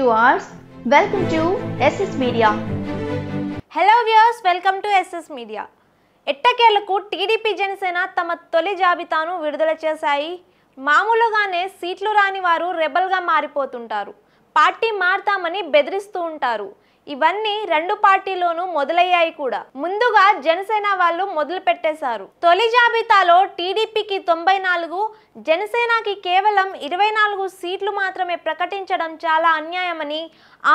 viewers, welcome to SS Media. Hello viewers, welcome to SS Media. ఎట్టకేలకు TDP Janasena తమ తొలి జాబితాను విడుదల చేశాయి. మామూలుగానే సీట్లు రాని వారు రెబల్గా మారిపోతుంటారు. పార్టీ మారతామని బెదిరిస్తూ ఉంటారు. ఇవన్నీ రెండు పార్టీలోనూ మొదలయ్యాయి కూడా. ముందుగా జనసేన వాళ్ళు మొదలు పెట్టేశారు. తొలి జాబితాలో టీడీపీకి 94, జనసేనకి కేవలం 24 సీట్లు మాత్రమే ప్రకటించడం చాలా అన్యాయమని,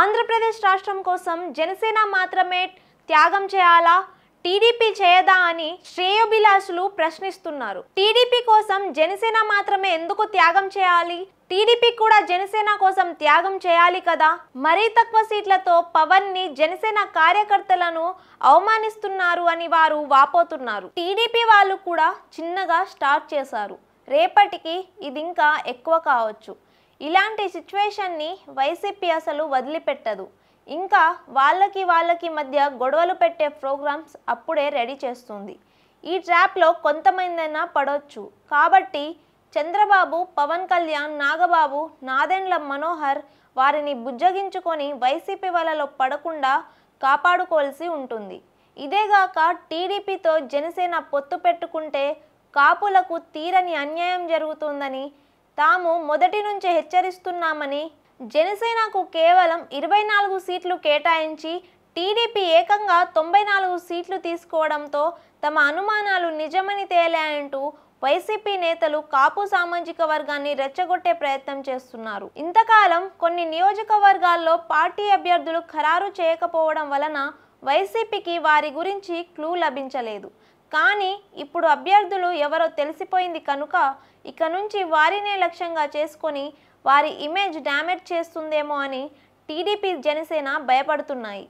ఆంధ్రప్రదేశ్ రాష్ట్రం కోసం జనసేన మాత్రమే త్యాగం చేయాలా, టీడీపీ చేయదా అని శ్రేయోభిలాషులు ప్రశ్నిస్తున్నారు. టీడీపీ కోసం జనసేన మాత్రమే ఎందుకు త్యాగం చేయాలి? టీడీపీ కూడా జనసేన కోసం త్యాగం చేయాలి కదా. మరీ తక్కువ సీట్లతో పవన్ ని జనసేన కార్యకర్తలను అవమానిస్తున్నారు అని వారు వాపోతున్నారు. టీడీపీ వాళ్ళు కూడా చిన్నగా స్టార్ట్ చేశారు. రేపటికి ఇది ఇంకా ఎక్కువ కావచ్చు. ఇలాంటి సిచ్యువేషన్ని వైసీపీ అసలు వదిలిపెట్టదు. ఇంకా వాళ్ళకి మధ్య గొడవలు పెట్టే ప్రోగ్రామ్స్ అప్పుడే రెడీ చేస్తుంది. ఈ ట్రాప్లో కొంతమందైనా పడవచ్చు. కాబట్టి చంద్రబాబు, పవన్ కళ్యాణ్, నాగబాబు, నాదెండ్ల మనోహర్ వారిని బుజ్జగించుకొని వైసీపీ వలలో పడకుండా కాపాడుకోవాల్సి ఉంటుంది. ఇదేగాక టీడీపీతో జనసేన పొత్తు పెట్టుకుంటే కాపులకు తీరని అన్యాయం జరుగుతుందని తాము మొదటి నుంచే హెచ్చరిస్తున్నామని, జనసేనకు కేవలం 24 సీట్లు కేటాయించి టీడీపీ ఏకంగా 94 సీట్లు తీసుకోవడంతో తమ అనుమానాలు నిజమని తేలాయంటూ వైసీపీ నేతలు కాపు సామాజిక వర్గాన్ని రెచ్చగొట్టే ప్రయత్నం చేస్తున్నారు. ఇంతకాలం కొన్ని నియోజకవర్గాల్లో పార్టీ అభ్యర్థులు ఖరారు చేయకపోవడం వలన వైసీపీకి వారి గురించి క్లూ లభించలేదు. కానీ ఇప్పుడు అభ్యర్థులు ఎవరో తెలిసిపోయింది కనుక ఇక నుంచి వారినే లక్ష్యంగా చేసుకొని వారి ఇమేజ్ డ్యామేజ్ చేస్తుందేమో అని టీడీపీ, జనసేన భయపడుతున్నాయి.